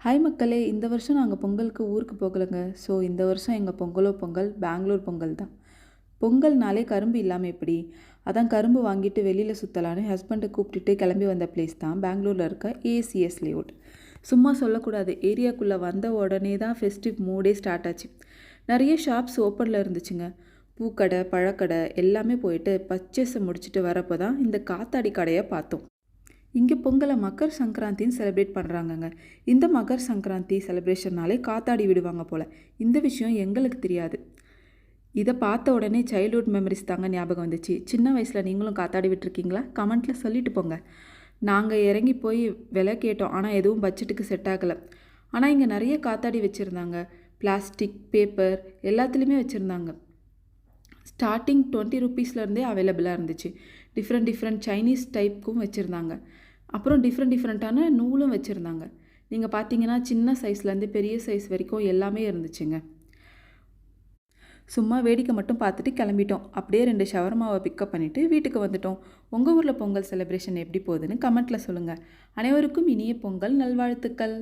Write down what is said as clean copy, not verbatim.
Hi மக்களே! இந்த வருஷம் நாங்க பொங்கலுக்கு ஊருக்கு போகலங்க. ஸோ இந்த வருஷம் எங்க பொங்கலோ பொங்கல், பெங்களூர் பொங்கல் தான். பொங்கல்னாலே கரும்பு இல்லாம எப்படி? அதான் கரும்பு வாங்கிட்டு வெளியில சுத்தலான்னு ஹஸ்பண்ட கூப்பிட்டுட்டு கிளம்பி வந்த பிளேஸ் தான் பெங்களூர்ல இருக்க ஏசிஎஸ் லேஅவுட். சும்மா சொல்லக்கூடாது. ஏரியாக்குள்ள வந்த உடனே தான் ஃபெஸ்டிவ் மூடே ஸ்டார்ட் ஆச்சு. நெறைய ஷாப்ஸ் ஓப்பன்ல இருந்துச்சுங்க. பூக்கடை, பழக்கடை எல்லாமே போயிட்டு பர்ச்சேஸ முடிச்சுட்டு வரப்போ தான் இந்த காத்தாடி கடைய பார்த்தோம். இங்கே பொங்கலை மக்கர் சங்கராந்தின்னு செலிப்ரேட் பண்ணுறாங்கங்க. இந்த மக்கர் சங்கராந்தி செலிப்ரேஷன்னாலே காத்தாடி விடுவாங்க போல். இந்த விஷயம் எங்களுக்கு தெரியாது. இதை பார்த்த உடனே சைல்ட்ஹுட் மெமரிஸ் தாங்க ஞாபகம் வந்துச்சு. சின்ன வயசில் நீங்களும் காத்தாடி விட்டுருக்கீங்களா? கமெண்ட்டில் சொல்லிட்டு போங்க. நாங்கள் இறங்கி போய் விலை கேட்டோம், ஆனால் எதுவும் பட்ஜெட்டுக்கு செட் ஆகலை. ஆனால் இங்கே நிறைய காத்தாடி வச்சுருந்தாங்க. பிளாஸ்டிக், பேப்பர் எல்லாத்துலேயுமே வச்சுருந்தாங்க. ஸ்டார்டிங் 20 ருப்பீஸ்லேருந்தே அவைலபிளாக இருந்துச்சு. டிஃப்ரெண்ட் சைனீஸ் டைப்புக்கும் வச்சுருந்தாங்க. அப்புறம் டிஃப்ரெண்ட்டான நூலும் வச்சுருந்தாங்க. நீங்கள் பார்த்தீங்கன்னா சின்ன சைஸ்லேருந்து பெரிய சைஸ் வரைக்கும் எல்லாமே இருந்துச்சுங்க. சும்மா வேடிக்கை மட்டும் பார்த்துட்டு கிளம்பிட்டோம். அப்படியே 2 ஷவர்மாவை பிக்கப் பண்ணிவிட்டு வீட்டுக்கு வந்துட்டோம். உங்கள் ஊரில் பொங்கல் செலிப்ரேஷன் எப்படி போகுதுன்னு கமெண்ட்டில் சொல்லுங்கள். அனைவருக்கும் இனிய பொங்கல் நல்வாழ்த்துக்கள்.